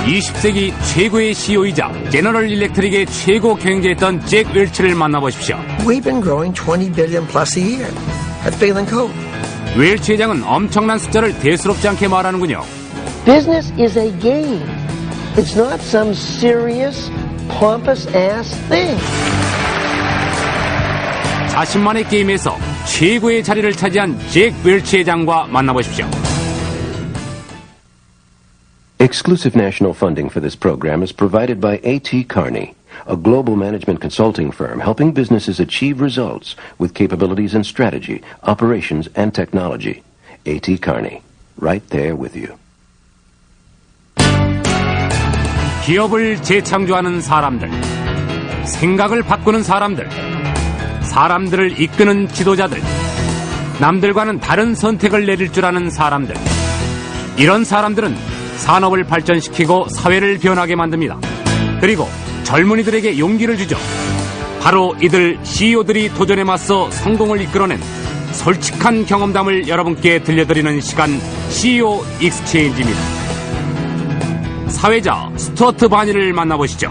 20세기 최고의 CEO이자 제너럴 일렉트릭의 최고 경영자였던 잭 웰치를 만나보십시오. We've been growing 20 billion plus a year. That's bigger than Coke. 웰치 회장은 엄청난 숫자를 대수롭지 않게 말하는군요. Business is a game. It's not some serious, pompous-ass thing. 자신만의 게임에서 최고의 자리를 차지한 잭 웰치 회장과 만나보십시오. Exclusive national funding for this program is provided by A.T. Kearney, a global management consulting firm helping businesses achieve results with capabilities in strategy, operations, and technology. A.T. Kearney, right there with you. 기업을 재창조하는 사람들, 생각을 바꾸는 사람들, 사람들을 이끄는 지도자들, 남들과는 다른 선택을 내릴 줄 아는 사람들. 이런 사람들은 산업을 발전시키고 사회를 변하게 만듭니다. 그리고 젊은이들에게 용기를 주죠. 바로 이들 CEO들이 도전에 맞서 성공을 이끌어낸 솔직한 경험담을 여러분께 들려드리는 시간, CEO 익스체인지입니다. 사회자 스튜어트 바니를 만나보시죠.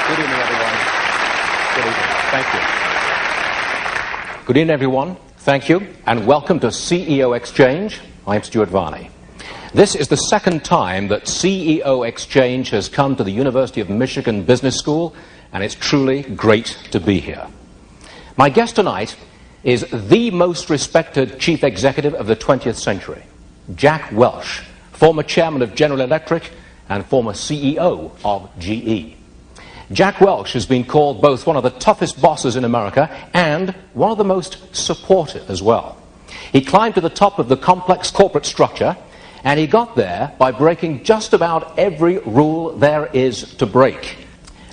Good evening, everyone. Good evening. Thank you. Good evening, everyone. Thank you, and welcome to CEO Exchange. I'm Stuart Varney. This is the second time that CEO Exchange has come to the University of Michigan Business School, and it's truly great to be here. My guest tonight is the most respected chief executive of the 20th century, Jack Welch, former chairman of General Electric and former CEO of GE. Jack Welch has been called both one of the toughest bosses in America and one of the most supportive as well. He climbed to the top of the complex corporate structure, and he got there by breaking just about every rule there is to break.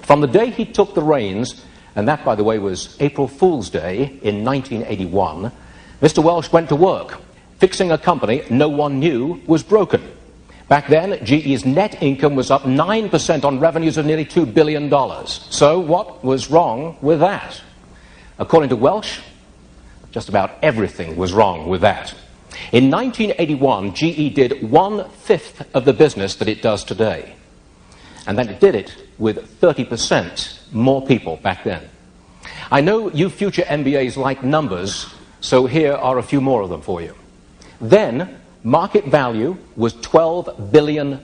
From the day he took the reins, and that, by the way, was April Fool's Day in 1981, Mr. Welch went to work, fixing a company no one knew was broken. Back then, GE's net income was up 9% on revenues of nearly $2 billion. So what was wrong with that? According to Welch, just about everything was wrong with that. In 1981, GE did 1/5 of the business that it does today. And then it did it with 30% more people back then. I know you future MBAs like numbers, so here are a few more of them for you. Then, market value was $12 billion.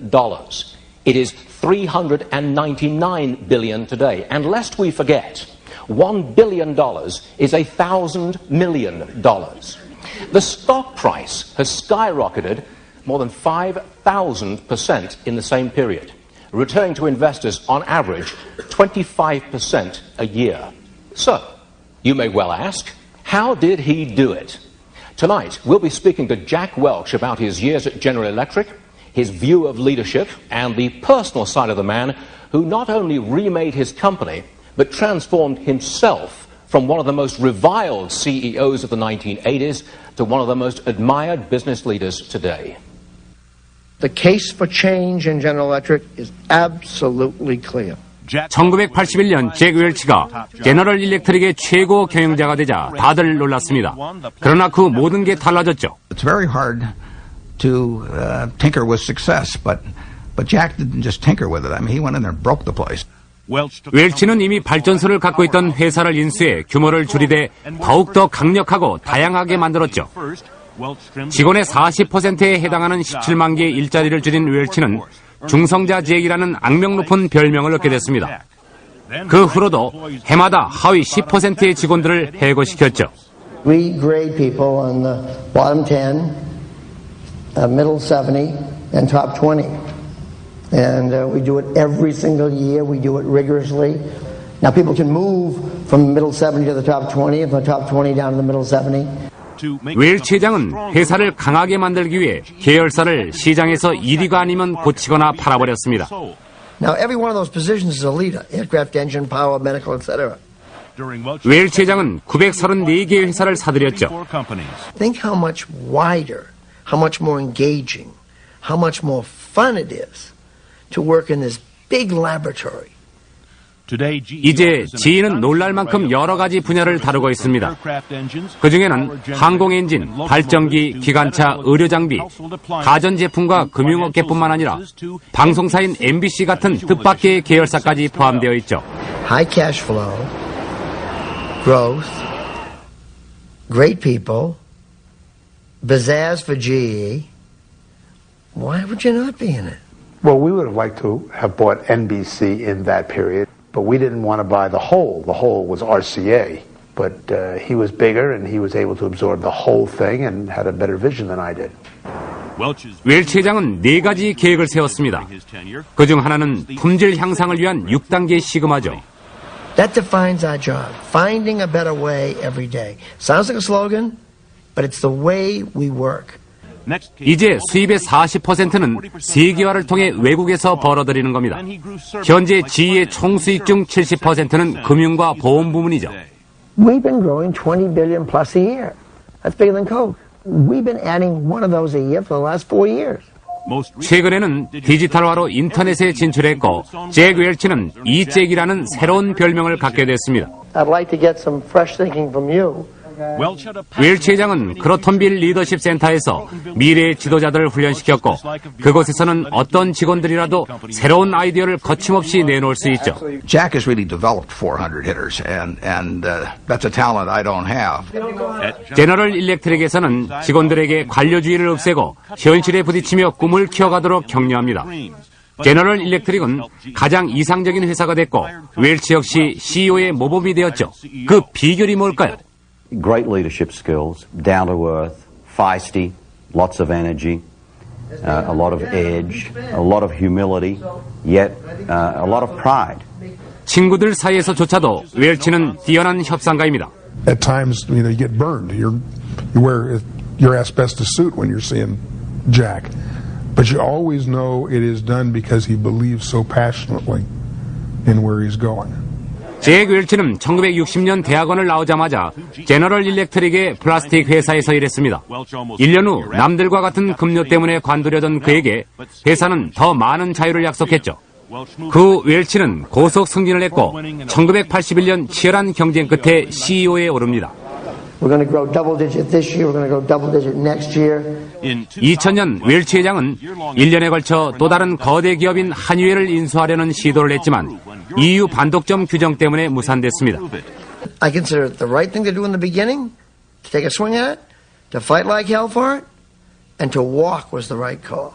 It is $399 billion today. And lest we forget, $1 billion is $1,000 million. The stock price has skyrocketed more than 5,000% in the same period, returning to investors on average 25% a year. So, you may well ask, how did he do it? Tonight, we'll be speaking to Jack Welch about his years at General Electric, his view of leadership, and the personal side of the man who not only remade his company, but transformed himself from one of the most reviled CEOs of the 1980s to one of the most admired business leaders today. The case for change in General Electric is absolutely clear. 1981년 잭 웰치가 제너럴 일렉트릭의 최고 경영자가 되자 다들 놀랐습니다. 그러나 그 모든 게 달라졌죠. It's very hard to tinker with success, but Jack didn't just tinker with it. I mean, he went in there and broke the place. 웰치는 이미 발전소를 갖고 있던 회사를 인수해 규모를 줄이되 더욱더 강력하고 다양하게 만들었죠. 직원의 40%에 해당하는 17만 개의 일자리를 줄인 웰치는 중성자 잭이라는 악명 높은 별명을 얻게 됐습니다. 그 후로도 해마다 하위 10%의 직원들을 해고시켰죠. We grade people on the bottom 10, middle 70, and top 20. And we do it every single year. We do it rigorously. Now people can move from the middle 70 to the top 20, and from the top 20 down to the middle 70. 웰치 회장은 회사를 강하게 만들기 위해 계열사를 시장에서 1위가 아니면 고치거나 팔아버렸습니다. Now every one of those positions is a leader. Aircraft engine, power, medical, etc. 웰치 회장은 934개의 회사를 사들였죠. Think how much wider, how much more engaging, how much more fun it is to work in this big laboratory. 이제 GE는 놀랄 만큼 여러 가지 분야를 다루고 있습니다. 그중에는 항공엔진, 발전기, 기관차, 의료장비, 가전제품과 금융업계뿐만 아니라 방송사인 MBC 같은 뜻밖의 계열사까지 포함되어 있죠. High cash flow, growth, great people, pizzazz for GE. Why would you not be in it? Well, we would have liked to have bought NBC in that period, but we didn't want to buy the whole. The whole was RCA, but he was bigger and he was able to absorb the whole thing and had a better vision than I did. 웰치 회장은 4가지 계획을 세웠습니다. 그중 하나는 품질 향상을 위한 6단계 시그마죠. That defines our job, finding a better way every day. Sounds like a slogan, but it's the way we work. 이제 수입의 40%는 세계화를 통해 외국에서 벌어들이는 겁니다. 현재 GE의 총수익 중 70%는 금융과 보험 부문이죠. We've been growing 20 billion plus a year. That's bigger than Coke. We've been adding one of those a year for the last 4 years. 최근에는 디지털화로 인터넷에 진출했고 잭 웰치는 이잭이라는 새로운 별명을 갖게 됐습니다. I'd like to get some fresh thinking from you. 웰치 회장은 크로톤빌 리더십 센터에서 미래의 지도자들을 훈련시켰고 그곳에서는 어떤 직원들이라도 새로운 아이디어를 거침없이 내놓을 수 있죠. Jack has really developed 400 hitters, and that's a talent I don't have. 제너럴 일렉트릭에서는 직원들에게 관료주의를 없애고 현실에 부딪히며 꿈을 키워가도록 격려합니다. 제너럴 일렉트릭은 가장 이상적인 회사가 됐고 웰치 역시 CEO의 모범이 되었죠. 그 비결이 뭘까요? Great leadership skills, down to earth, feisty, lots of energy, a lot of edge, a lot of humility, yet a lot of pride. 친구들 사이에서조차도 웰치는 뛰어난 협상가입니다. At times, you get burned. You wear your asbestos suit when you're seeing Jack, but you always know it is done because he believes so passionately in where he's going. 잭 웰치는 1960년 대학원을 나오자마자 제너럴 일렉트릭의 플라스틱 회사에서 일했습니다. 1년 후 남들과 같은 급료 때문에 관두려던 그에게 회사는 더 많은 자유를 약속했죠. 그 웰치는 고속 승진을 했고 1981년 치열한 경쟁 끝에 CEO에 오릅니다. We're going to grow double digit this year. We're going to grow double digit next year. 2000년 웰치 회장은 1년에 걸쳐 또 다른 거대 기업인 한유엘을 인수하려는 시도를 했지만 EU 반독점 규정 때문에 무산됐습니다. I consider it the right thing to do in the beginning, to take a swing at it, to fight like hell for it, and to walk was the right call.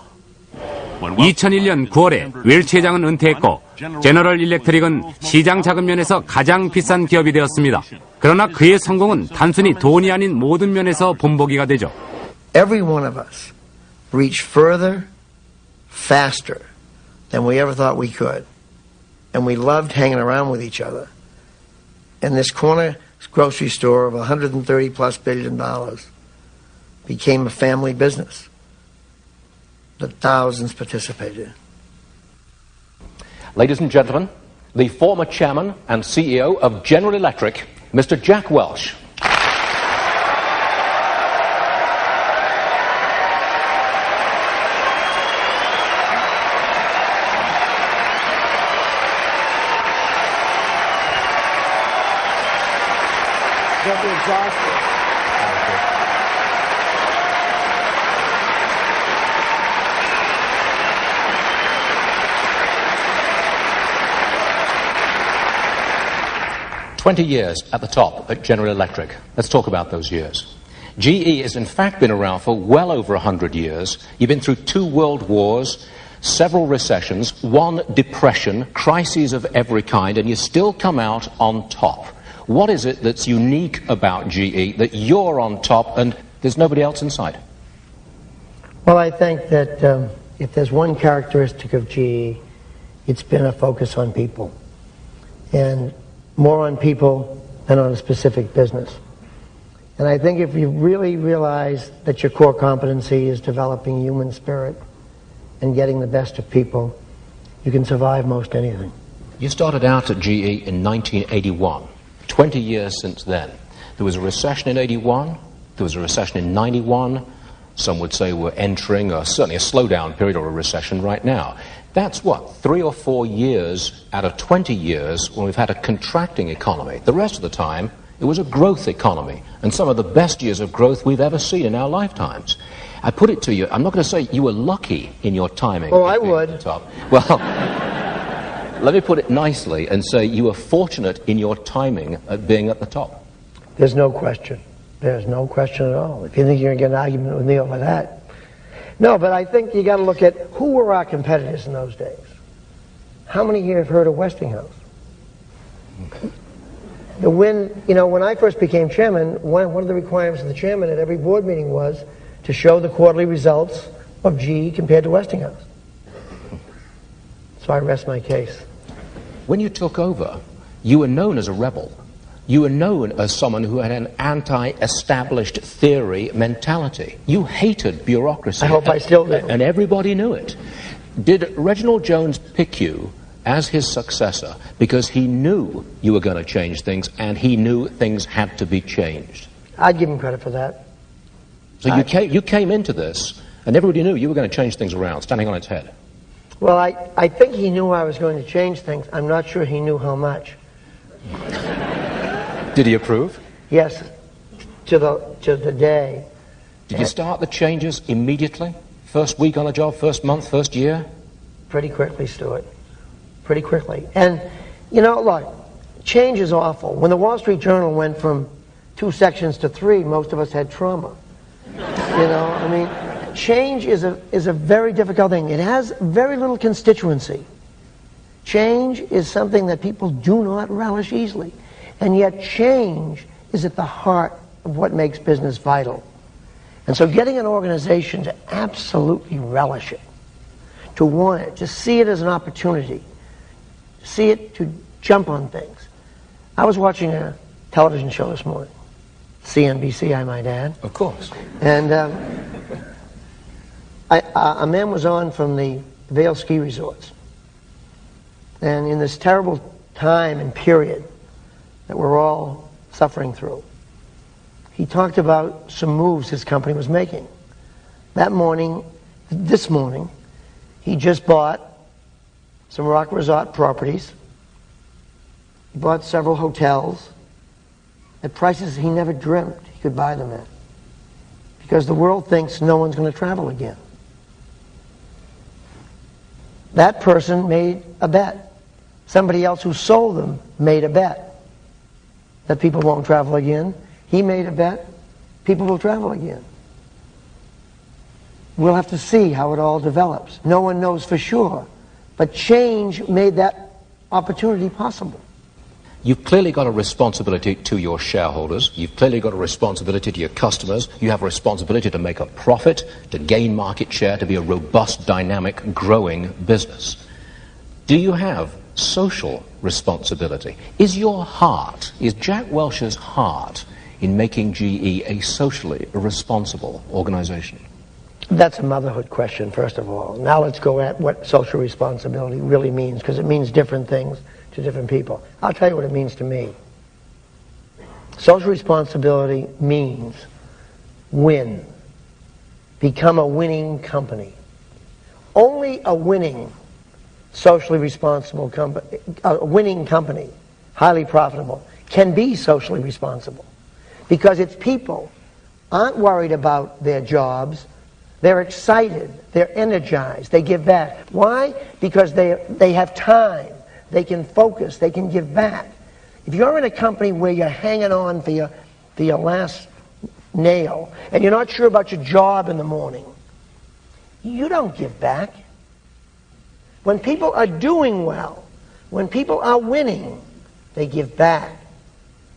2001년 9월에 웰치 회장은 은퇴했고 제너럴 일렉트릭은 시장 자금 면에서 가장 비싼 기업이 되었습니다. 그러나 그의 성공은 단순히 돈이 아닌 모든 면에서 본보기가 되죠. Every one of us reached further, faster than we ever thought we could. And we loved hanging around with each other. And this corner grocery store of $130+ billion became a family business that thousands participated in. Ladies and gentlemen, the former chairman and CEO of General Electric, Mr. Jack Welch. Don't be exhausted. 20 years at the top at General Electric. Let's talk about those years. GE has in fact been around for well over 100 years. You've been through 2 world wars, several recessions, 1 depression, crises of every kind, and you still come out on top. What is it that's unique about GE that you're on top and there's nobody else in sight? Well, I think that if there's one characteristic of GE, it's been a focus on people. And more on people than on a specific business. And I think if you really realize that your core competency is developing human spirit and getting the best of people, you can survive most anything. You started out at GE in 1981. 20 years since then. There was a recession in 81, there was a recession in 91, Some would say we're entering certainly a slowdown period or a recession right now. That's what, 3 or 4 years out of 20 years when we've had a contracting economy. The rest of the time, it was a growth economy, and some of the best years of growth we've ever seen in our lifetimes. I put it to you, I'm not going to say you were lucky in your timing. Oh, I would. At the top. Well, let me put it nicely and say you were fortunate in your timing at being at the top. There's no question. There's no question at all. If you think you're going to get an argument with me over that. No, but I think you got to look at who were our competitors in those days. How many here have heard of Westinghouse? When I first became chairman, one of the requirements of the chairman at every board meeting was to show the quarterly results of GE compared to Westinghouse. So I rest my case. When you took over, you were known as a rebel. You were known as someone who had an anti-established theory mentality. You hated bureaucracy. I hope I still do. And everybody knew it. Did Reginald Jones pick you as his successor because he knew you were going to change things and he knew things had to be changed? I'd give him credit for that. So you came into this and everybody knew you were going to change things around, standing on its head. Well, I think he knew I was going to change things. I'm not sure he knew how much. Did he approve? Yes, to the day. Did you start the changes immediately? First week on the job, first month, first year? Pretty quickly, Stuart. Pretty quickly. And, look, change is awful. When the Wall Street Journal went from 2 sections to 3, most of us had trauma. Change is a very difficult thing. It has very little constituency. Change is something that people do not relish easily. And yet change is at the heart of what makes business vital. And so getting an organization to absolutely relish it, to want it, to see it as an opportunity, to see it to jump on things. I was watching a television show this morning, CNBC, I might add. Of course. And a man was on from the Vail ski resorts. And in this terrible time and period that we're all suffering through, he talked about some moves his company was making. This morning, he just bought some rock resort properties. He bought several hotels at prices he never dreamt he could buy them at. Because the world thinks no one's going to travel again. That person made a bet. Somebody else who sold them made a bet that people won't travel again. He made a bet people will travel again. We'll have to see how it all develops. No one knows for sure. But change made that opportunity possible. You've clearly got a responsibility to your shareholders. You've clearly got a responsibility to your customers. You have a responsibility to make a profit, to gain market share, to be a robust, dynamic, growing business. Do you have social responsibility? Is Jack Welch's heart in making GE a socially responsible organization? That's a motherhood question, first of all. Now let's go at what social responsibility really means, because it means different things to different people. I'll tell you what it means to me. Social responsibility means win. Become a winning company. Only a winning, socially responsible company, a winning company, highly profitable, can be socially responsible. Because its people aren't worried about their jobs. They're excited. They're energized. They give back. Why? Because they have time. They can focus. They can give back. If you're in a company where you're hanging on for your last nail and you're not sure about your job in the morning, you don't give back. When people are doing well, when people are winning, they give back.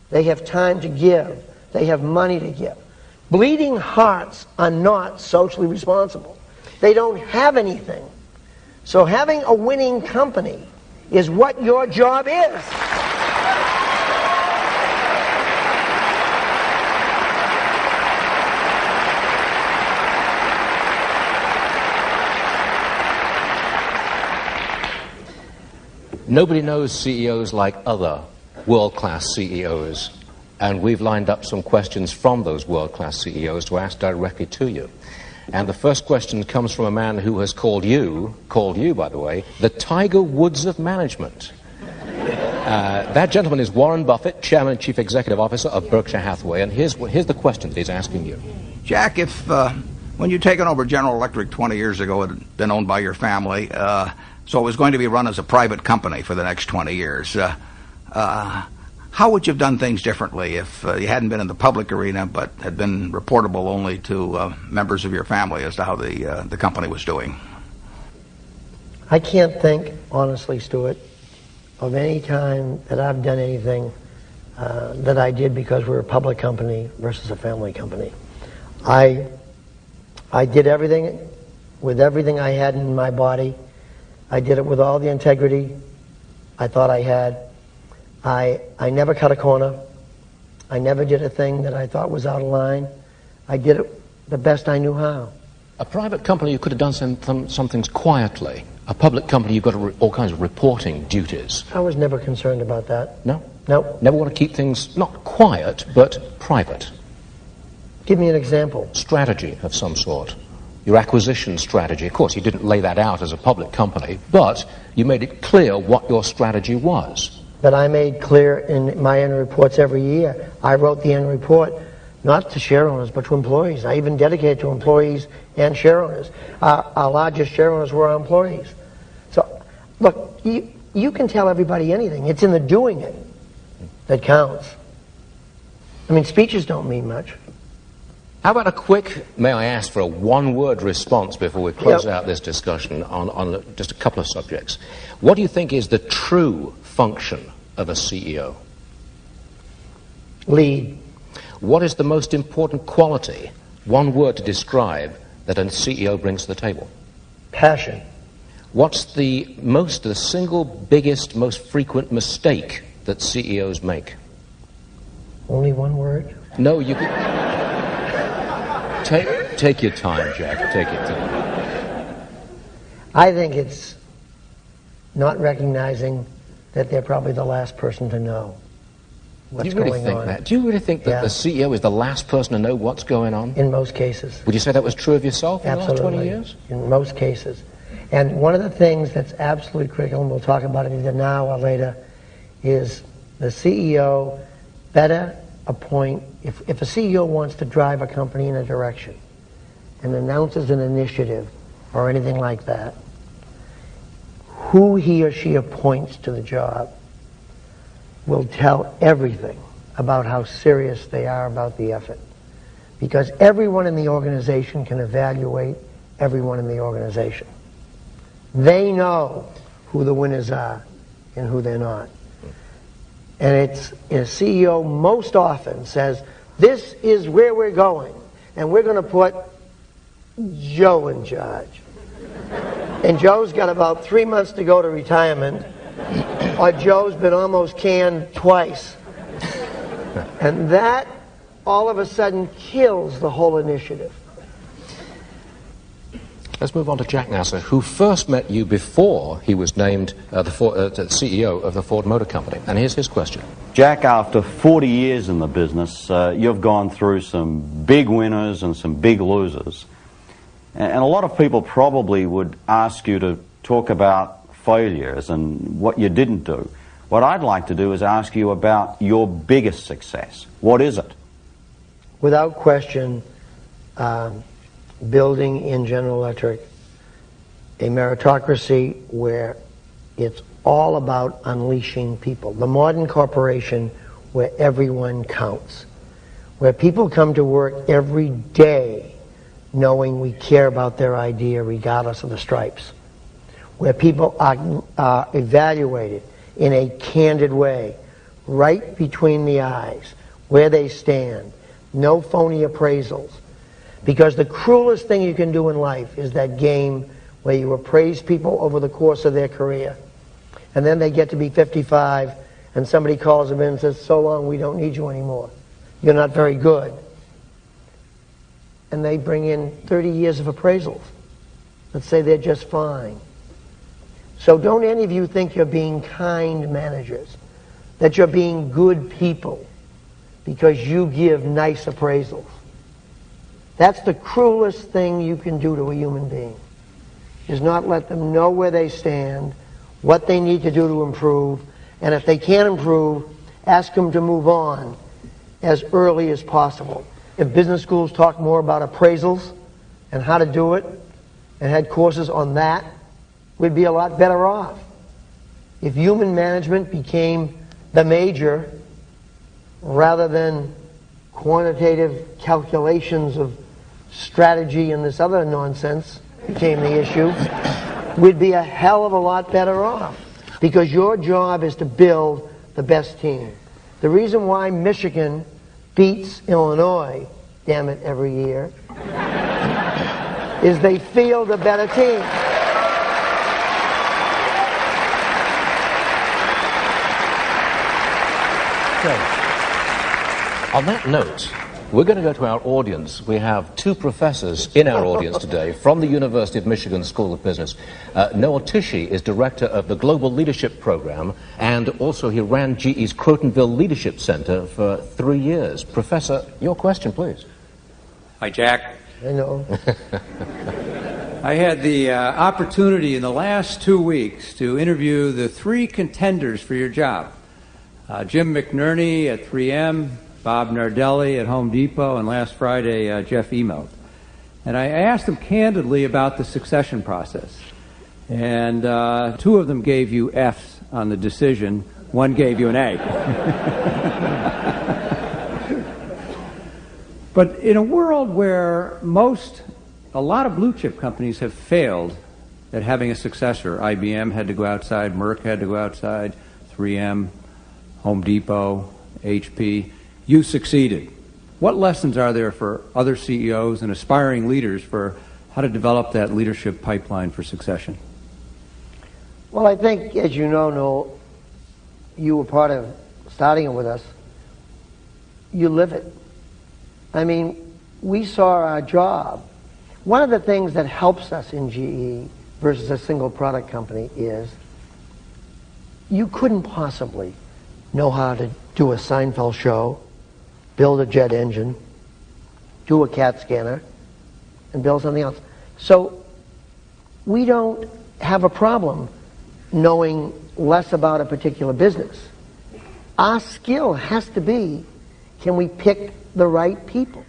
They have time to give. They have money to give. Bleeding hearts are not socially responsible. They don't have anything. So having a winning company is what your job is. Nobody knows CEOs like other world-class CEOs, and we've lined up some questions from those world-class CEOs to ask directly to you. And the first question comes from a man who has called you, by the way, the Tiger Woods of management. That gentleman is Warren Buffett, Chairman and Chief Executive Officer of Berkshire Hathaway, and here's the question that he's asking you. Jack, if when you taken over General Electric 20 years ago, it had been owned by your family, so it was going to be run as a private company for the next 20 years. How would you have done things differently if you hadn't been in the public arena but had been reportable only to members of your family as to how the company was doing? I can't think, honestly, Stuart, of any time that I've done anything that I did because we're a public company versus a family company. I did everything with everything I had in my body. I did it with all the integrity I thought I had. I never cut a corner. I never did a thing that I thought was out of line. I did it the best I knew how. A private company, you could have done some things quietly. A public company, you've got all kinds of reporting duties. I was never concerned about that. No? No. Never want to keep things not quiet, but private. Give me an example. Strategy of some sort. Your acquisition strategy. Of course, you didn't lay that out as a public company, but you made it clear what your strategy was. That I made clear in my annual reports every year. I wrote the annual report not to share owners, but to employees. I even dedicated to employees and share owners. Our largest share owners were our employees. So, look, you can tell everybody anything. It's in the doing it that counts. I mean, speeches don't mean much. How about a quick, may I ask for a one-word response before we close out this discussion on just a couple of subjects. What do you think is the true function of a CEO? Lead. What is the most important quality, one word to describe, that a CEO brings to the table? Passion. What's the single biggest, most frequent mistake that CEOs make? Only one word? No, you could... Take your time, Jack. Take your time. I think it's not recognizing that they're probably the last person to know what's going on. Do you really think that? Do you really think that the CEO is the last person to know what's going on? In most cases. Would you say that was true of yourself in Absolutely. the last 20 years? In most cases. And one of the things that's absolutely critical, and we'll talk about it either now or later, is the CEO better appoint, if a CEO wants to drive a company in a direction and announces an initiative or anything like that, who he or she appoints to the job will tell everything about how serious they are about the effort. Because everyone in the organization can evaluate everyone in the organization. They know who the winners are and who they're not. And a CEO most often says, this is where we're going, and we're going to put Joe in charge. And Joe's got about 3 months to go to retirement, or Joe's been almost canned twice. And that, all of a sudden, kills the whole initiative. Let's move on to Jack Nasser, who first met you before he was named the CEO of the Ford Motor Company. And here's his question. Jack, after 40 years in the business, you've gone through some big winners and some big losers. And a lot of people probably would ask you to talk about failures and what you didn't do. What I'd like to do is ask you about your biggest success. What is it? Without question, building in General Electric a meritocracy where it's all about unleashing people. The modern corporation where everyone counts. Where people come to work every day knowing we care about their idea regardless of the stripes. Where people are evaluated in a candid way, right between the eyes, where they stand. No phony appraisals. Because the cruelest thing you can do in life is that game where you appraise people over the course of their career. And then they get to be 55 and somebody calls them in and says, so long, we don't need you anymore. You're not very good. And they bring in 30 years of appraisals that say they're just fine. So don't any of you think you're being kind managers, that you're being good people because you give nice appraisals. That's the cruelest thing you can do to a human being, is not let them know where they stand, what they need to do to improve, and if they can't improve, ask them to move on as early as possible. If business schools talk more about appraisals and how to do it, and had courses on that, we'd be a lot better off. If human management became the major, rather than quantitative calculations of strategy and this other nonsense became the issue, we'd be a hell of a lot better off. Because your job is to build the best team. The reason why Michigan beats Illinois, damn it, every year, is they field a better team. On that note, we're going to go to our audience. We have two professors in our audience today from the University of Michigan School of Business. Noah Tichy is director of the Global Leadership Program, and also he ran GE's Crotonville Leadership Center for 3 years. Professor, your question, please. Hi, Jack. I know. I had the opportunity in the last 2 weeks to interview the 3 contenders for your job. Jim McNerney at 3M, Bob Nardelli at Home Depot, and last Friday, Jeff Immelt. And I asked them candidly about the succession process. And 2 of them gave you Fs on the decision. 1 gave you an A. But in a world where a lot of blue chip companies have failed at having a successor, IBM had to go outside, Merck had to go outside, 3M, Home Depot, HP, you succeeded. What lessons are there for other CEOs and aspiring leaders for how to develop that leadership pipeline for succession? Well, I think, as you know, Noel, you were part of starting it with us. You live it. I mean, we saw our job. One of the things that helps us in GE versus a single product company is you couldn't possibly know how to do a Seinfeld show, build a jet engine, do a CAT scanner, and build something else. So we don't have a problem knowing less about a particular business. Our skill has to be, can we pick the right people?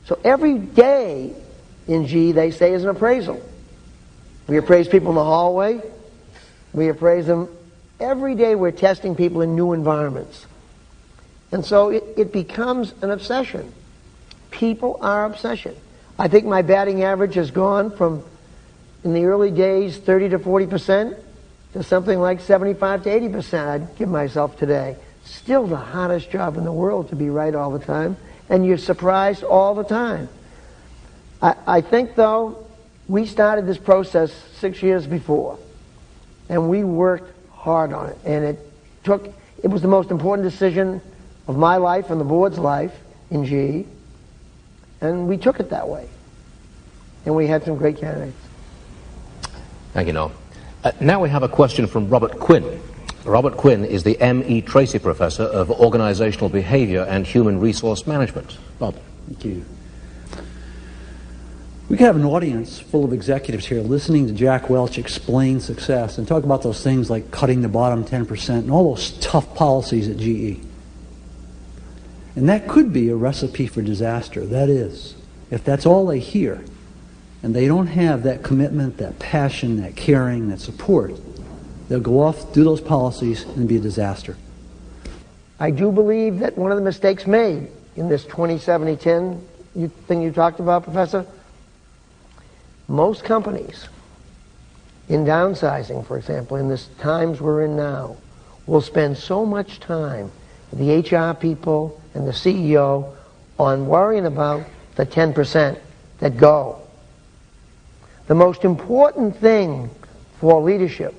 So every day in GE, they say, is an appraisal. We appraise people in the hallway. We appraise them. Every day we're testing people in new environments. And so it becomes an obsession. People are obsession. I think my batting average has gone from, in the early days, 30 to 40% to something like 75 to 80% I'd give myself today. Still the hardest job in the world to be right all the time, and you're surprised all the time. I think, though, we started this process 6 years before, and we worked hard on it, and it was the most important decision of my life and the board's life in GE, and we took it that way, and we had some great candidates. Thank you, Noel. Now we have a question from Robert Quinn. Robert Quinn is the M.E. Tracy Professor of Organizational Behavior and Human Resource Management. Bob. Thank you. We could have an audience full of executives here listening to Jack Welch explain success and talk about those things like cutting the bottom 10% and all those tough policies at GE. And that could be a recipe for disaster. That is, if that's all they hear, and they don't have that commitment, that passion, that caring, that support, they'll go off, do those policies, and be a disaster. I do believe that one of the mistakes made in this 20-70-10 thing you talked about, Professor, most companies, in downsizing, for example, in this times we're in now, will spend so much time, the HR people and the CEO, on worrying about the 10% that go. The most important thing for leadership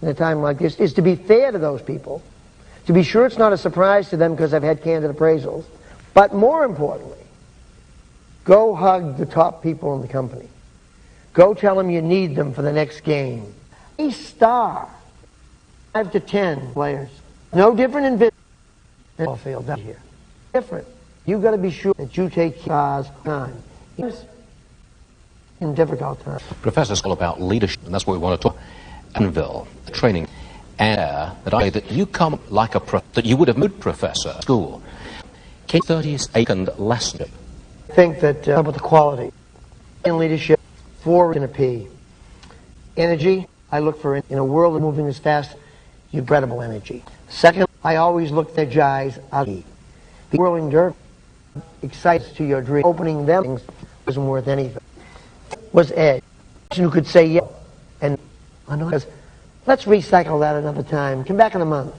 in a time like this is to be fair to those people, to be sure it's not a surprise to them because I've had candid appraisals, but more importantly, go hug the top people in the company. Go tell them you need them for the next game. A star, 5 to 10 players, no different in business than field here. Different. You've got to be sure that you take cars time. in difficult times. Professor's all about leadership, and that's what we want to talk about. Anvil, training, and that I say that you come like that you would have moved professor at school. Can 30-second lesson? I think that about the quality in leadership, 4 in a P. Energy, I look for in a world moving as fast, incredible energy. Second, I always look at their guys out. The whirling dirt excites to your dream. Opening them wasn't worth anything. Was Ed, who could say yes, and because let's recycle that another time. Come back in a month.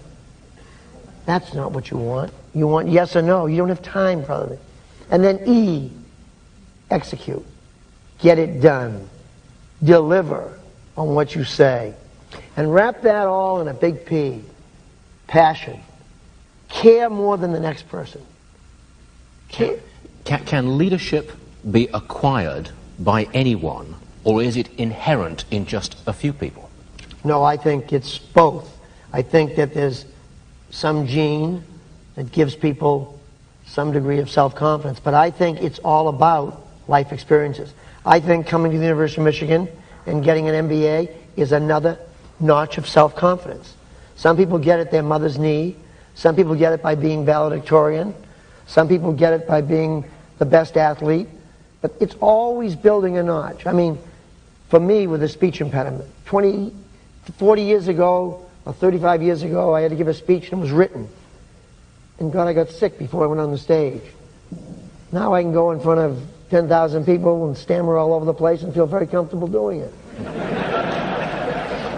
That's not what you want. You want yes or no. You don't have time for it. And then E, execute. Get it done. Deliver on what you say. And wrap that all in a big P. Passion. Care more than the next person. Can leadership be acquired by anyone, or is it inherent in just a few people? No, I think it's both. I think that there's some gene that gives people some degree of self-confidence, but I think it's all about life experiences. I think coming to the University of Michigan and getting an MBA is another notch of self-confidence. Some people get it their mother's knee. Some people get it by being valedictorian. Some people get it by being the best athlete. But it's always building a notch. I mean, for me, with a speech impediment, 40 years ago or 35 years ago, I had to give a speech and it was written. And God, I got sick before I went on the stage. Now I can go in front of 10,000 people and stammer all over the place and feel very comfortable doing it.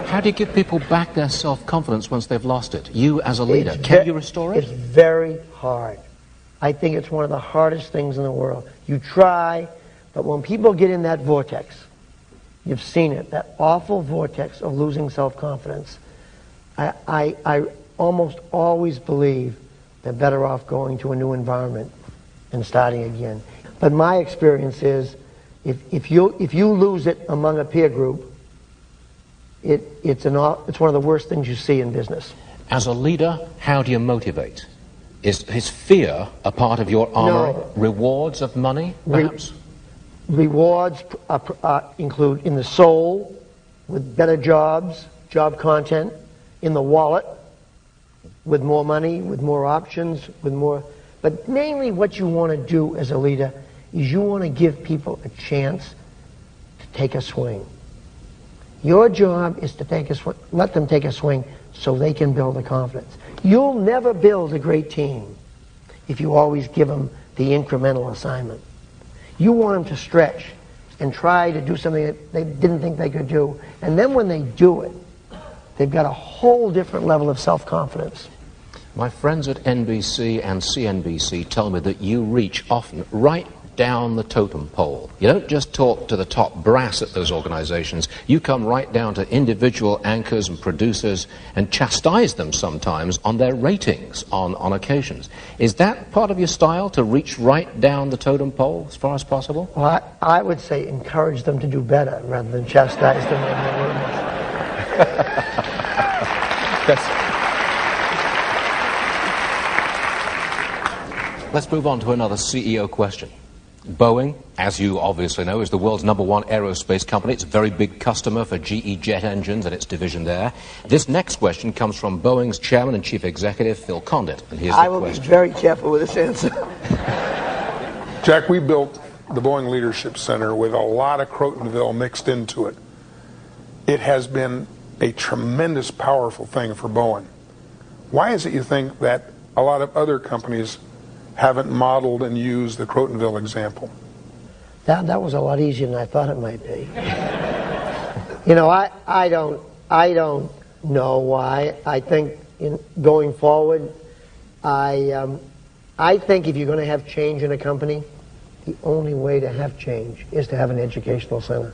How do you give people back their self-confidence once they've lost it? You as a leader, can you restore it? It's very hard. I think it's one of the hardest things in the world. You try, but when people get in that vortex, you've seen it, that awful vortex of losing self-confidence, I almost always believe they're better off going to a new environment and starting again. But my experience is, if you lose it among a peer group, it's one of the worst things you see in business. As a leader, how do you motivate? Is fear a part of your armor? No. Rewards of money, perhaps? Rewards include in the soul, with better jobs, job content, in the wallet, with more money, with more options, with more. But mainly what you want to do as a leader is you want to give people a chance to take a swing. Your job is to let them take a swing so they can build the confidence. You'll never build a great team if you always give them the incremental assignment. You want them to stretch and try to do something that they didn't think they could do. And then when they do it, they've got a whole different level of self-confidence. My friends at NBC and CNBC tell me that you reach often right down the totem pole. You don't just talk to the top brass at those organizations. You come right down to individual anchors and producers and chastise them sometimes on their ratings on occasions. Is that part of your style, to reach right down the totem pole as far as possible? Well, I would say encourage them to do better rather than chastise them on their ratings. Let's move on to another CEO question. Boeing, as you obviously know, is the world's #1 aerospace company. It's a very big customer for GE jet engines and its division there. This next question comes from Boeing's chairman and chief executive, Phil Condit. And here's the I will question. be very careful with this answer. Jack, we built the Boeing Leadership Center with a lot of Crotonville mixed into it. It has been a tremendous, powerful thing for Boeing. Why is it you think that a lot of other companies haven't modeled and used the Crotonville example? That was a lot easier than I thought it might be. You know, I don't know why. I think going forward, I think if you're going to have change in a company, the only way to have change is to have an educational center.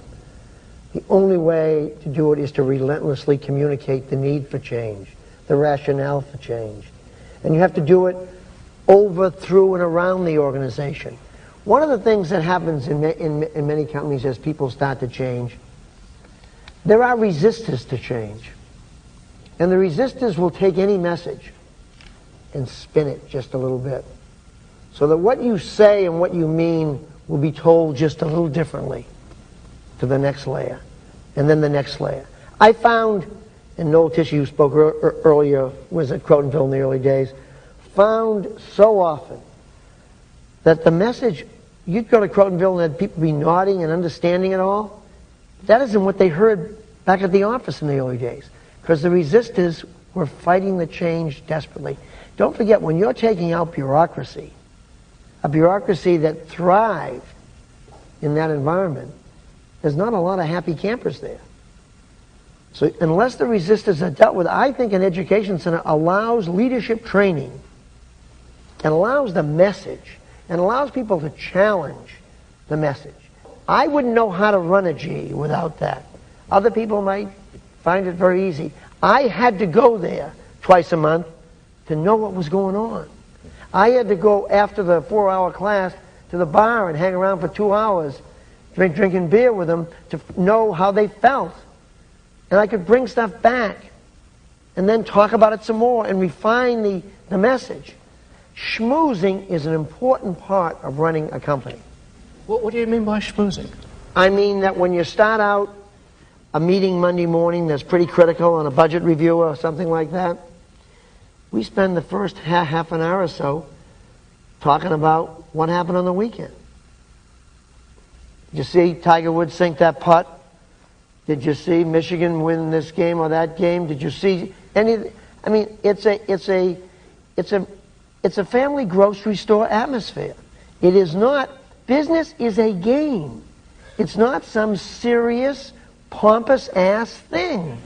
The only way to do it is to relentlessly communicate the need for change, the rationale for change. And you have to do it over, through, and around the organization. One of the things that happens in many companies as people start to change, there are resistors to change. And the resistors will take any message and spin it just a little bit, so that what you say and what you mean will be told just a little differently to the next layer, and then the next layer. I found, and Noel Tishy, who spoke earlier, was at Crotonville in the early days, found so often that the message, you'd go to Crotonville and have people be nodding and understanding it all. That isn't what they heard back at the office in the early days, because the resistors were fighting the change desperately. Don't forget, when you're taking out bureaucracy, a bureaucracy that thrived in that environment, there's not a lot of happy campers there. So unless the resistors are dealt with, I think an education center allows leadership training and allows the message and allows people to challenge the message. I wouldn't know how to run a GE without that. Other people might find it very easy. I had to go there twice a month to know what was going on. I had to go after the 4-hour class to the bar and hang around for 2 hours drinking beer with them to know how they felt. And I could bring stuff back and then talk about it some more and refine the message. Schmoozing is an important part of running a company. What do you mean by schmoozing? I mean that when you start out a meeting Monday morning that's pretty critical on a budget review or something like that, we spend the first half an hour or so talking about what happened on the weekend. Did you see Tiger Woods sink that putt? Did you see Michigan win this game or that game? Did you see any? I mean, it's a family grocery store atmosphere. It is not. Business is a game. It's not some serious, pompous ass thing.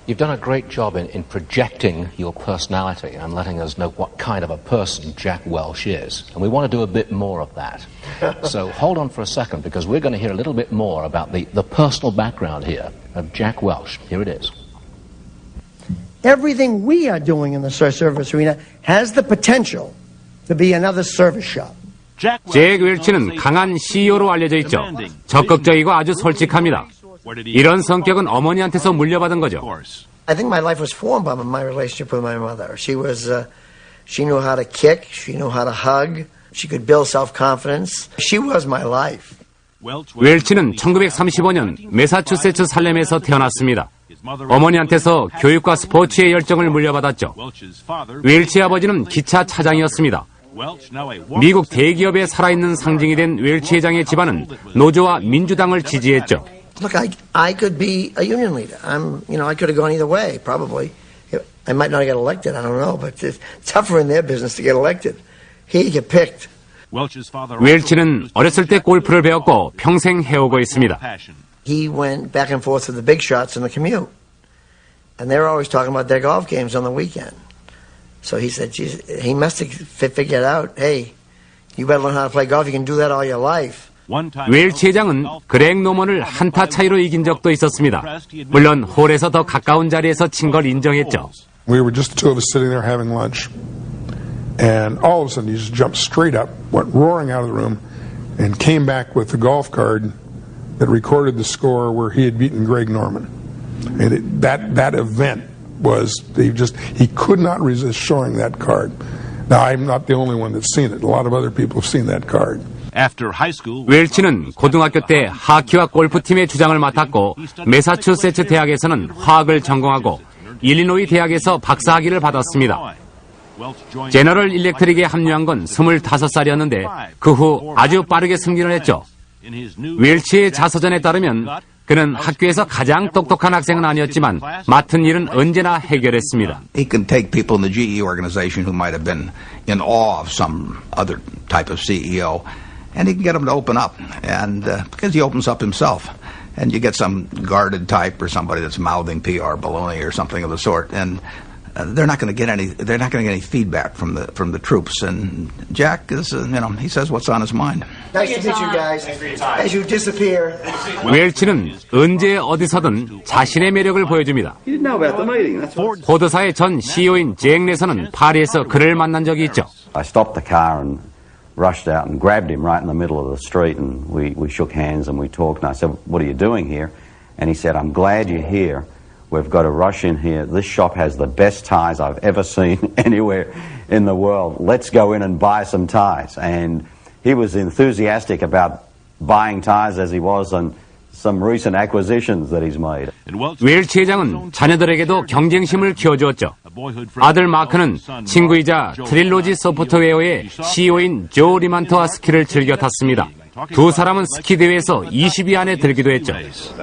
You've done a great job in projecting your personality and letting us know what kind of a person Jack Welch is. And we want to do a bit more of that. So hold on for a second, because we're going to hear a little bit more about the personal background here of Jack Welch. Here it is. Everything we are doing in the service arena has the potential to be another service shop. 잭 웰치는 강한 CEO로 알려져 있죠. 적극적이고 아주 솔직합니다. 이런 성격은 어머니한테서 물려받은 거죠. I think my life was formed by my relationship with my mother. She knew how to kick, she knew how to hug, she could build self-confidence. She was my life. 웰치는 1935년 매사추세츠 살렘에서 태어났습니다. 어머니한테서 교육과 스포츠의 열정을 물려받았죠. 웰치 아버지는 기차 차장이었습니다. 미국 대기업의 살아있는 상징이 된 웰치 회장의 집안은 노조와 민주당을 지지했죠. Look, I could be a union leader. I could have gone either way, probably. I might not get elected, I don't know, but it's tougher in their business to get elected. He get picked. 웰치는 어렸을 때 골프를 배웠고 평생 해오고 있습니다. He went back and forth with the big shots in the commute. And they were always talking about their golf games on the weekend. So he said, geez, he must have figured out, hey, you better learn how to play golf. You can do that all your life. 웰치 회장은 그렉 노먼을 한타 차이로 이긴 적도 있었습니다. 물론 홀에서 더 가까운 자리에서 친 걸 인정했죠. We were just the two of us sitting there having lunch, and all of a sudden he just jumped straight up, went roaring out of the room, and came back with the golf card that recorded the score where he had beaten Greg Norman. And that event was, he could not resist showing that card. Now, I'm not the only one that's seen it. A lot of other people have seen that card. 웰치는 고등학교 때 하키와 골프팀의 주장을 맡았고 매사추세츠 대학에서는 화학을 전공하고 일리노이 대학에서 박사학위를 받았습니다. 제너럴 일렉트릭에 합류한 건 25살이었는데 그 후 아주 빠르게 승진을 했죠. 웰치의 자서전에 따르면 그는 학교에서 가장 똑똑한 학생은 아니었지만 맡은 일은 언제나 해결했습니다. He can take people in the GE organization who might have been in awe of some other type of CEO, and he can get them to open up, and because he opens up himself, and you get some guarded type or somebody that's mouthing PR baloney or something of the sort, and they're not going to get any feedback from the troops. And Jack is, he says what's on his mind. Nice to meet you guys. As you disappear. 웰치는 언제 어디서든 자신의 매력을 보여줍니다. 포드사의 전 CEO인 잭 레서는 파리에서 그를 만난 적이 있죠. I stopped the car and rushed out and grabbed him right in the middle of the street, and we shook hands and we talked, and I said, "What are you doing here?" And he said, "I'm glad you're here. We've got to rush in here. This shop has the best ties I've ever seen anywhere in the world. Let's go in and buy some ties." And he was enthusiastic about buying ties as he was on some recent acquisitions that he's made. 웰치 회장은 자녀들에게도 경쟁심을 키워주었죠. 아들 마크는 친구이자 트릴로지 소프트웨어의 CEO인 조 리만트와 스키를 즐겨 탔습니다. 두 사람은 스키 대회에서 20위 안에 들기도 했죠.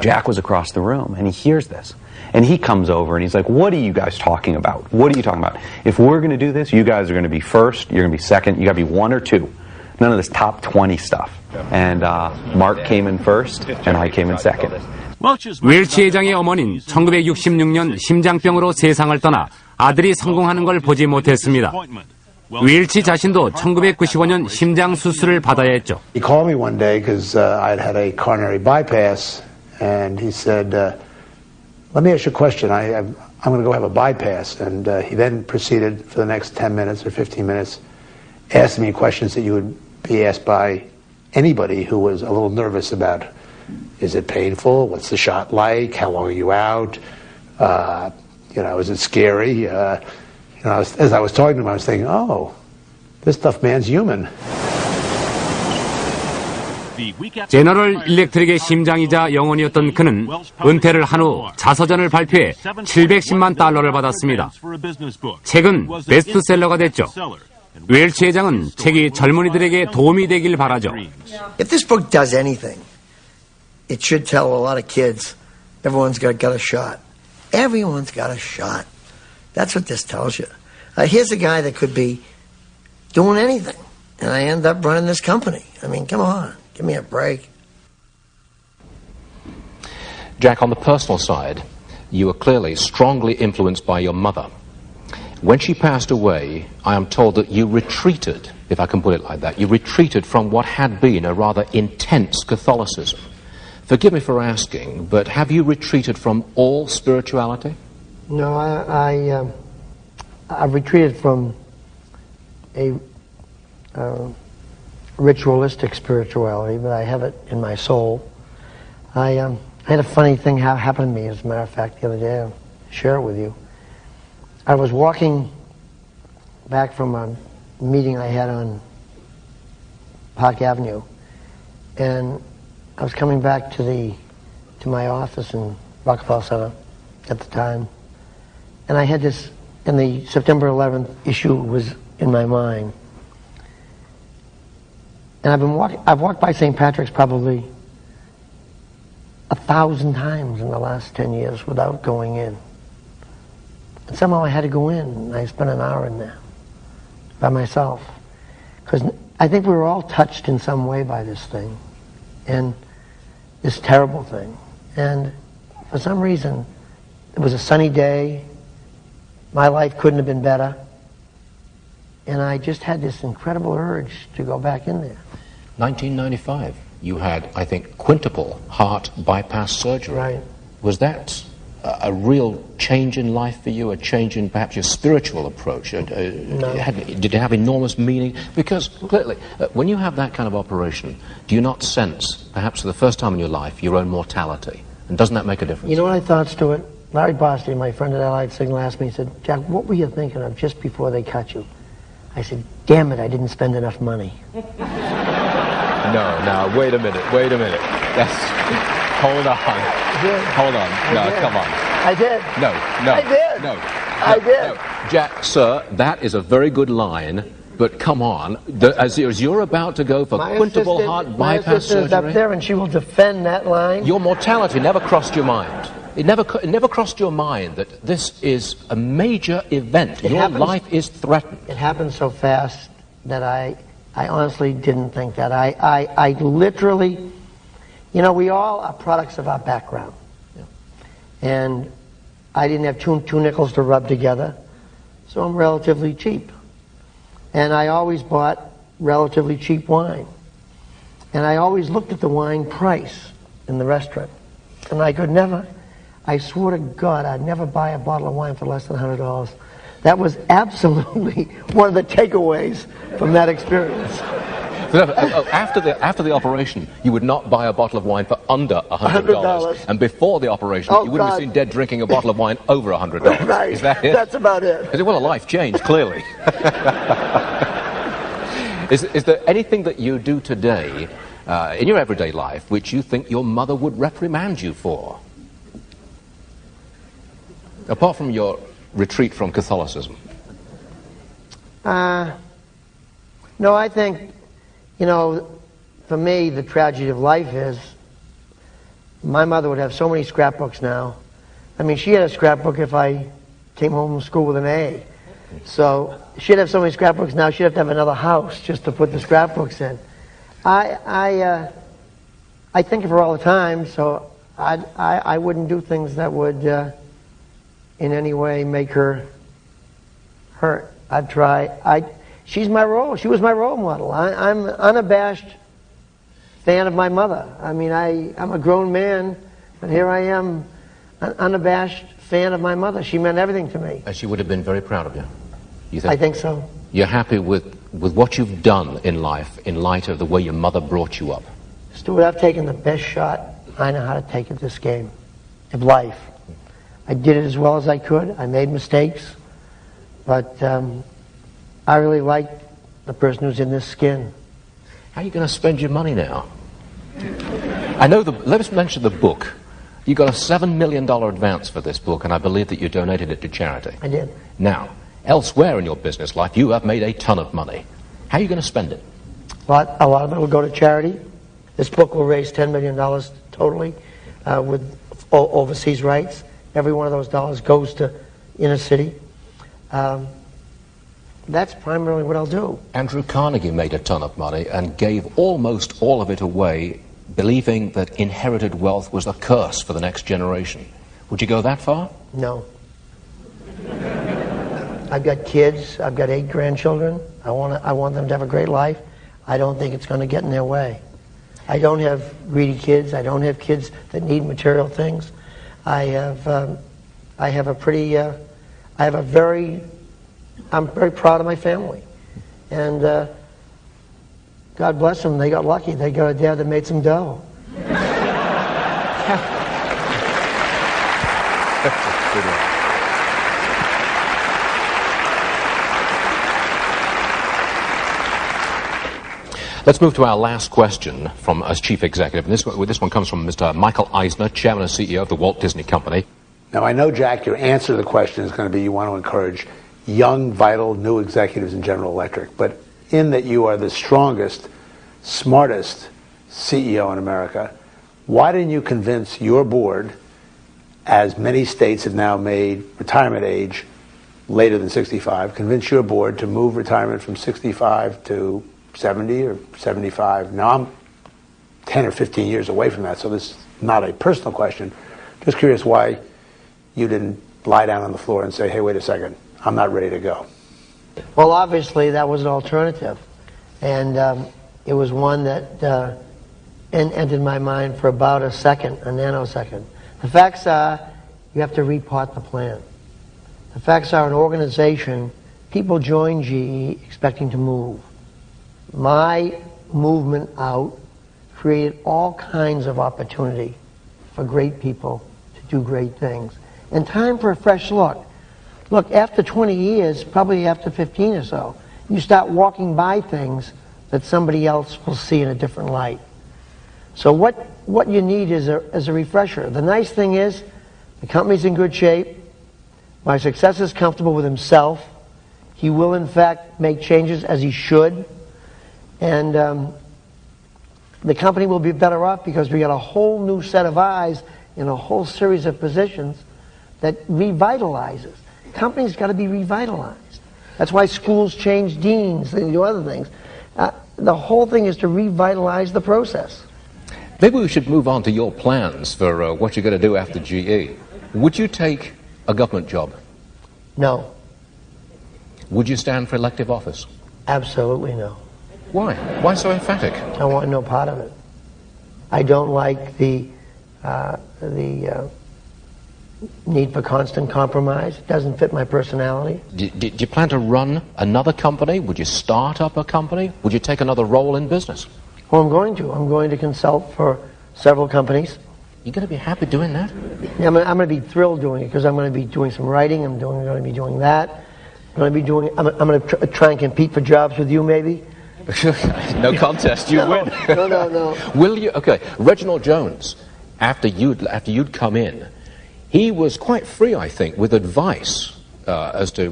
Jack was across the room, and he hears this. And he comes over, and he's like, "What are you guys talking about? What are you talking about? If we're going to do this, you guys are going to be first, you're going to be second, you got to be one or two. None of this top 20 stuff." And Mark came in first, and I came in second. 웰치 회장의 어머니는 1966년 심장병으로 세상을 떠나 아들이 성공하는 걸 보지 못했습니다. 웰치 자신도 1995년 심장 수술을 받아야 했죠. He called me one day because I'd had a coronary bypass, and he said, "Let me ask you a question. I'm going to go have a bypass." And he then proceeded for the next 10 minutes or 15 minutes, asking me questions that you would be asked by anybody who was a little nervous about, is it painful? What's the shot like? How long are you out? Is it scary? As I was talking to him, I was thinking, oh, this tough man's human. 제너럴 일렉트릭의 심장이자 영혼이었던 그는 은퇴를 한 후 자서전을 발표해 710만 달러를 받았습니다. 책은 베스트셀러가 됐죠. 웰치 회장은 책이 젊은이들에게 도움이 되길 바라죠. If this book does anything, it should tell a lot of kids, everyone's got a shot. Everyone's got a shot. That's what this tells you. Here's a guy that could be doing anything, and I end up running this company. I mean, come on, give me a break. Jack, on the personal side, you were clearly strongly influenced by your mother. When she passed away, I am told that you retreated, if I can put it like that, you retreated from what had been a rather intense Catholicism. Forgive me for asking, but have you retreated from all spirituality? No, I've retreated from a ritualistic spirituality, but I have it in my soul. I had a funny thing happen to me, as a matter of fact, the other day. I'll share it with you. I was walking back from a meeting I had on Park Avenue, and I was coming back to my office in Rockefeller Center at the time, and I had this, and the September 11th issue was in my mind. And I've walked by St. Patrick's probably 1,000 times in the last 10 years without going in. And somehow I had to go in, and I spent an hour in there by myself. Because I think we were all touched in some way by this thing, and this terrible thing. And for some reason, it was a sunny day, my life couldn't have been better, and I just had this incredible urge to go back in there. 1995, you had, I think, quintuple heart bypass surgery. Right. Was that a real change in life for you, a change in perhaps your spiritual approach? No. Did it have enormous meaning? Because clearly, when you have that kind of operation, do you not sense, perhaps for the first time in your life, your own mortality? And doesn't that make a difference? You know what I thought, Stuart? Larry Bosty, my friend at Allied Signal, asked me, he said, "Jack, what were you thinking of just before they cut you?" I said, "Damn it, I didn't spend enough money." No, wait a minute. Hold on. Come on. I did. No. I did. No. I did. No. Jack, sir, that is a very good line, but come on. As you're about to go for quintuple heart bypass surgery, is up there, and she will defend that line. your mortality never crossed your mind. It never crossed your mind that this is a major event. Your life is threatened. It happened so fast that I honestly didn't think that. I literally, we all are products of our background. Yeah. And I didn't have two nickels to rub together, so I'm relatively cheap. And I always bought relatively cheap wine. And I always looked at the wine price in the restaurant. And I swore to God I'd never buy a bottle of wine for less than $100. That was absolutely one of the takeaways from that experience. After the operation, you would not buy a bottle of wine for under $100. And before the operation, you wouldn't be seen dead drinking a bottle of wine over $100. Right. Is that it? That's about it. Well, a life change, clearly. Is there anything that you do today in your everyday life which you think your mother would reprimand you for? Apart from your retreat from Catholicism. No, I think, you know, for me, the tragedy of life is my mother would have so many scrapbooks now. I mean, she had a scrapbook if I came home from school with an A. So she'd have so many scrapbooks now, she'd have to have another house just to put the scrapbooks in. I think of her all the time, so I wouldn't do things that would in any way make her hurt. I'd try. She was my role model. I'm an unabashed fan of my mother. I mean, I'm a grown man, but here I am, an unabashed fan of my mother. She meant everything to me. And she would have been very proud of you. You think? I think so. You're happy with what you've done in life in light of the way your mother brought you up? Stuart, I've taken the best shot I know how to take at this game of life. I did it as well as I could. I made mistakes, but I really like the person who's in this skin. How are you going to spend your money now? I know let's mention the book. You got a $7 million advance for this book, and I believe that you donated it to charity. I did. Now, elsewhere in your business life, you have made a ton of money. How are you going to spend it? A lot of it will go to charity. This book will raise $10 million totally with overseas rights. Every one of those dollars goes to inner city. That's primarily what I'll do. Andrew Carnegie made a ton of money and gave almost all of it away, believing that inherited wealth was a curse for the next generation. Would you go that far? No. I've got kids. I've got 8 grandchildren. I want them to have a great life. I don't think it's going to get in their way. I don't have greedy kids. I don't have kids that need material things. I'm very proud of my family. And God bless them, they got lucky. They got a dad that made some dough. Let's move to our last question from as Chief Executive. And this one comes from Mr. Michael Eisner, Chairman and CEO of the Walt Disney Company. Now, I know, Jack, your answer to the question is going to be you want to encourage young, vital, new executives in General Electric. But in that you are the strongest, smartest CEO in America, why didn't you convince your board, as many states have now made retirement age later than 65, convince your board to move retirement from 65 to 70 or 75. Now I'm 10 or 15 years away from that, so this is not a personal question. Just curious why you didn't lie down on the floor and say, hey, wait a second, I'm not ready to go. Well, obviously that was an alternative, and it was one that entered my mind for about a nanosecond. The facts are, you have to repart the plan. The facts are, an organization, people join GE expecting to move. My movement out created all kinds of opportunity for great people to do great things. And time for a fresh look. Look, after 20 years, probably after 15 or so, you start walking by things that somebody else will see in a different light. So what you need is a refresher. The nice thing is, the company's in good shape. My successor is comfortable with himself. He will, in fact, make changes as he should. And the company will be better off because we got a whole new set of eyes in a whole series of positions that revitalizes. Companies got to be revitalized. That's why schools change deans and do other things. The whole thing is to revitalize the process. Maybe we should move on to your plans for what you're going to do after GE. Would you take a government job? No. Would you stand for elective office? Absolutely no. Why? Why so emphatic? I want no part of it. I don't like the need for constant compromise. It doesn't fit my personality. Do you plan to run another company? Would you start up a company? Would you take another role in business? Well, I'm going to. I'm going to consult for several companies. You're going to be happy doing that? Yeah, I'm going to be thrilled doing it because I'm going to be doing some writing. I'm going to be doing that. I'm going to try and compete for jobs with you, maybe. No contest, you win. No. Will you? Okay, Reginald Jones, after you'd come in, he was quite free, I think, with advice as to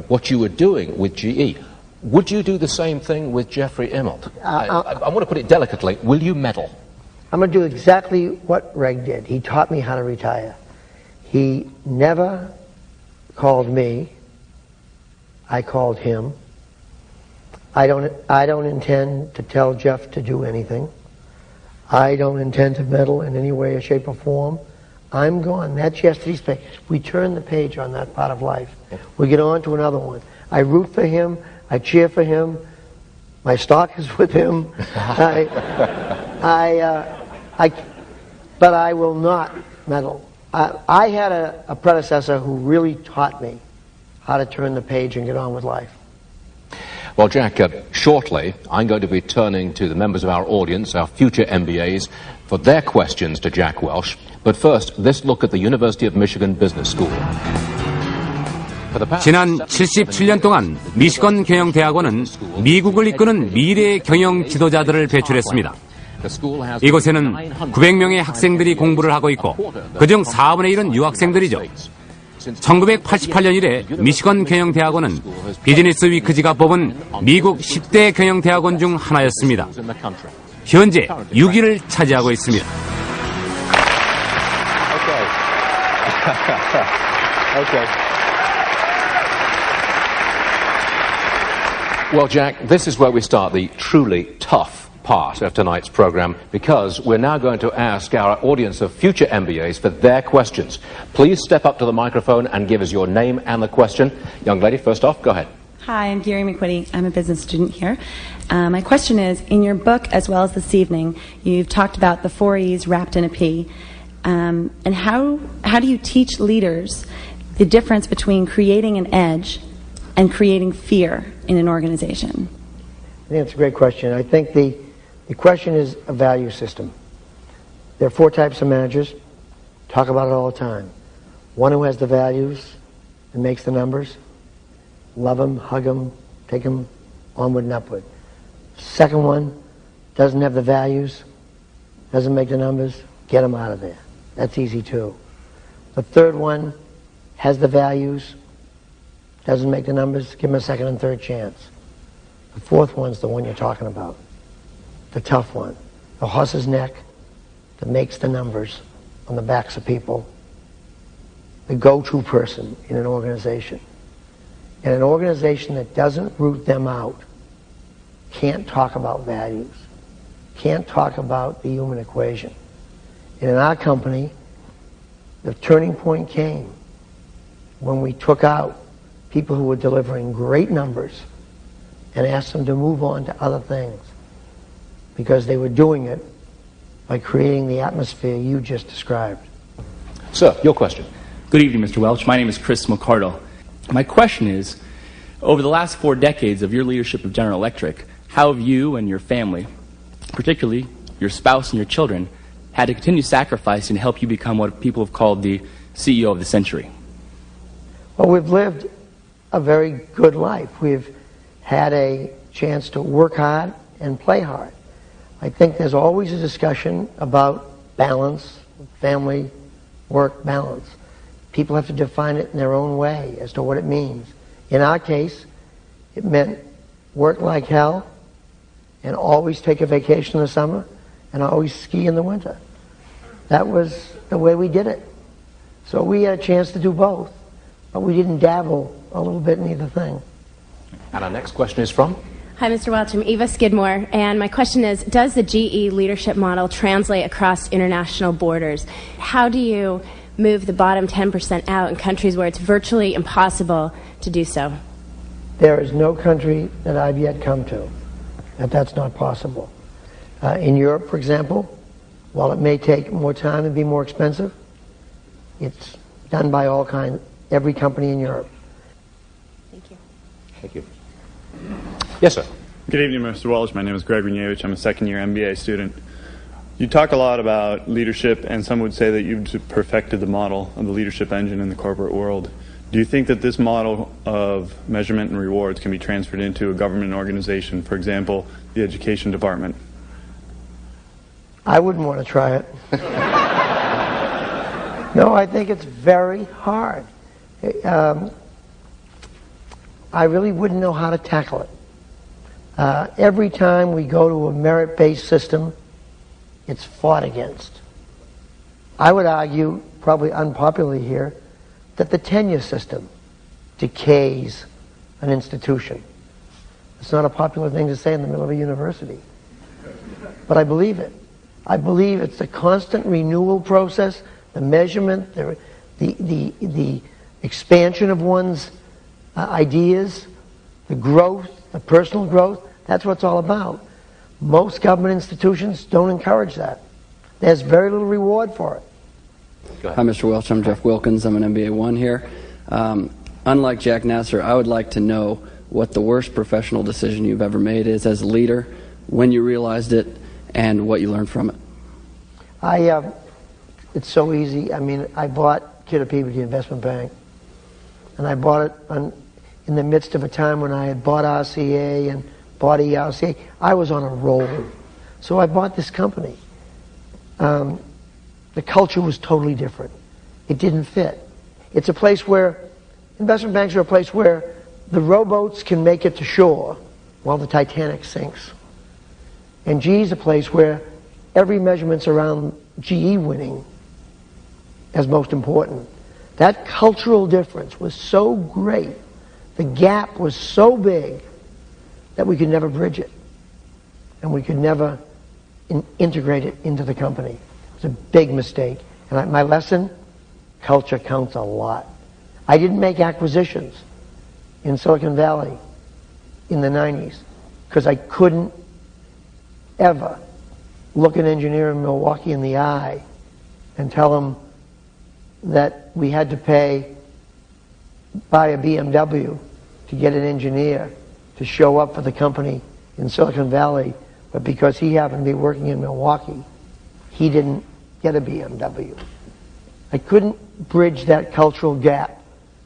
what you were doing with GE. Would you do the same thing with Jeffrey Immelt? I want to put it delicately. Will you meddle? I'm going to do exactly what Reg did. He taught me how to retire. He never called me. I called him. I don't intend to tell Jeff to do anything. I don't intend to meddle in any way or shape or form. I'm gone. That's yesterday's page. We turn the page on that part of life. We get on to another one. I root for him. I cheer for him. My stock is with him. But I will not meddle. I had a predecessor who really taught me how to turn the page and get on with life. Well, Jack, shortly I'm going to be turning to the members of our audience, our future MBAs, for their questions to Jack Welch. But first, this look at the University of Michigan Business School. 지난 77년 동안 미시건 경영대학원은 미국을 이끄는 미래 경영 지도자들을 배출했습니다. 이곳에는 900명의 학생들이 공부를 하고 있고 그중 4분의 1은 유학생들이죠. 1988년 이래 미시건 경영대학원은 비즈니스 위크지가 뽑은 미국 10대 경영대학원 중 하나였습니다. 현재 6위를 차지하고 있습니다. Well, Jack, this is where we start the truly tough part of tonight's program, because we're now going to ask our audience of future MBAs for their questions. Please step up to the microphone and give us your name and the question. Young lady, first off, go ahead. Hi, I'm Gary McWitty. I'm a business student here. My question is, in your book as well as this evening, you've talked about the 4 E's wrapped in a P. And how do you teach leaders the difference between creating an edge and creating fear in an organization? I think that's a great question. I think the question is a value system. There are 4 types of managers. Talk about it all the time. One who has the values and makes the numbers. Love them, hug them, take them onward and upward. Second one doesn't have the values, doesn't make the numbers, get them out of there. That's easy too. The third one has the values, doesn't make the numbers, give them a second and third chance. The fourth one's the one you're talking about, the tough one, the horse's neck that makes the numbers on the backs of people, the go-to person in an organization. And an organization that doesn't root them out can't talk about values, can't talk about the human equation. And in our company, the turning point came when we took out people who were delivering great numbers and asked them to move on to other things because they were doing it by creating the atmosphere you just described. Sir, your question. Good evening, Mr. Welch. My name is Chris McCardle. My question is, over the last 4 decades of your leadership of General Electric, how have you and your family, particularly your spouse and your children, had to continue sacrificing to help you become what people have called the CEO of the century? Well, we've lived a very good life. We've had a chance to work hard and play hard. I think there's always a discussion about balance, family, work balance. People have to define it in their own way as to what it means. In our case, it meant work like hell and always take a vacation in the summer and always ski in the winter. That was the way we did it. So we had a chance to do both, but we didn't dabble a little bit in either thing. And our next question is from? Hi, Mr. Welch. I'm Eva Skidmore, and my question is, does the GE leadership model translate across international borders? How do you move the bottom 10% out in countries where it's virtually impossible to do so? There is no country that I've yet come to that's not possible. In Europe, for example, while it may take more time and be more expensive, it's done by every company in Europe. Thank you. Yes, sir. Good evening, Mr. Welch. My name is Greg Renievich. I'm a second-year MBA student. You talk a lot about leadership, and some would say that you've perfected the model of the leadership engine in the corporate world. Do you think that this model of measurement and rewards can be transferred into a government organization, for example, the education department? I wouldn't want to try it. No, I think it's very hard. I really wouldn't know how to tackle it. Every time we go to a merit-based system, it's fought against. I would argue, probably unpopularly here, that the tenure system decays an institution. It's not a popular thing to say in the middle of a university, but I believe it. I believe it's the constant renewal process, the measurement, the expansion of one's ideas, the growth, the personal growth. That's what it's all about. Most government institutions don't encourage that. There's very little reward for it. Hi, Mr. Welch. I'm Jeff Wilkins. I'm an MBA 1 here. Unlike Jack Nasser, I would like to know what the worst professional decision you've ever made is as a leader, when you realized it, and what you learned from it. It's so easy. I mean, I bought Kidder Peabody Investment Bank, and I bought it in the midst of a time when I had bought RCA and bought ERCA. I was on a roll. So I bought this company. The culture was totally different. It didn't fit. It's a place where, investment banks are a place where the rowboats can make it to shore while the Titanic sinks. And GE is a place where every measurement's around GE winning as most important. That cultural difference was so great, the gap was so big, that we could never bridge it. And we could never integrate it into the company. It was a big mistake. And my lesson, culture counts a lot. I didn't make acquisitions in Silicon Valley in the 90s because I couldn't ever look an engineer in Milwaukee in the eye and tell him that we had to buy a BMW to get an engineer to show up for the company in Silicon Valley, but because he happened to be working in Milwaukee, he didn't get a BMW. I couldn't bridge that cultural gap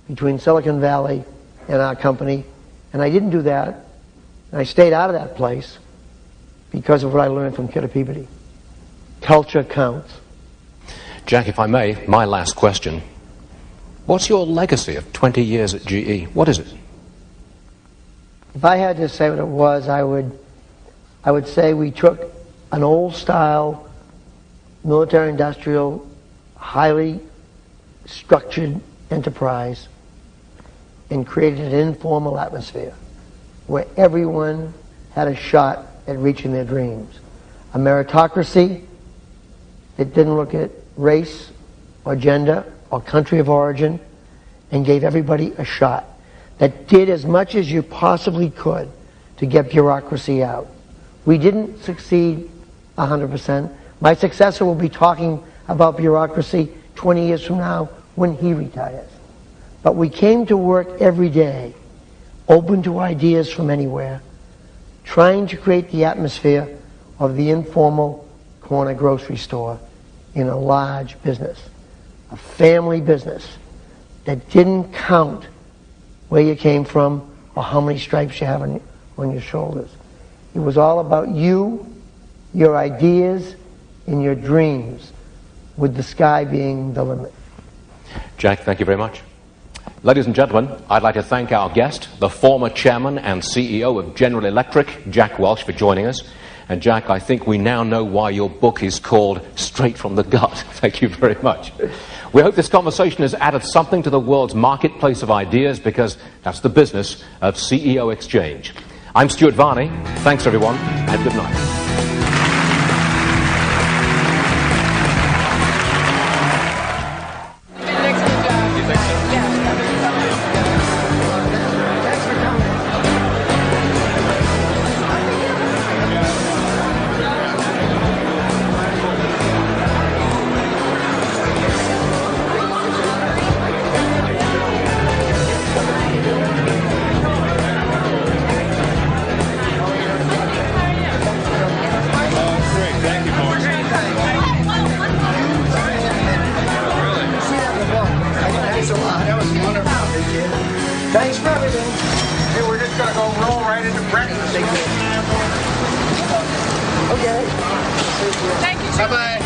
between Silicon Valley and our company, and I didn't do that, and I stayed out of that place because of what I learned from Kidder Peabody. Culture counts. Jack, if I may, my last question. What's your legacy of 20 years at GE? What is it? If I had to say what it was, I would say we took an old-style, military-industrial, highly structured enterprise and created an informal atmosphere where everyone had a shot at reaching their dreams. A meritocracy that didn't look at race or gender or country of origin and gave everybody a shot. That did as much as you possibly could to get bureaucracy out. We didn't succeed 100%. My successor will be talking about bureaucracy 20 years from now when he retires. But we came to work every day, open to ideas from anywhere, trying to create the atmosphere of the informal corner grocery store in a large business, a family business that didn't count where you came from or how many stripes you have on your shoulders. It was all about you, your ideas, and your dreams, with the sky being the limit. Jack, thank you very much. Ladies and gentlemen, I'd like to thank our guest, the former chairman and CEO of General Electric, Jack Welch, for joining us. And Jack, I think we now know why your book is called Straight from the Gut. Thank you very much. We hope this conversation has added something to the world's marketplace of ideas, because that's the business of CEO Exchange. I'm Stuart Varney. Thanks, everyone, and good night. right into breakfast. Okay. Thank you. Bye-bye.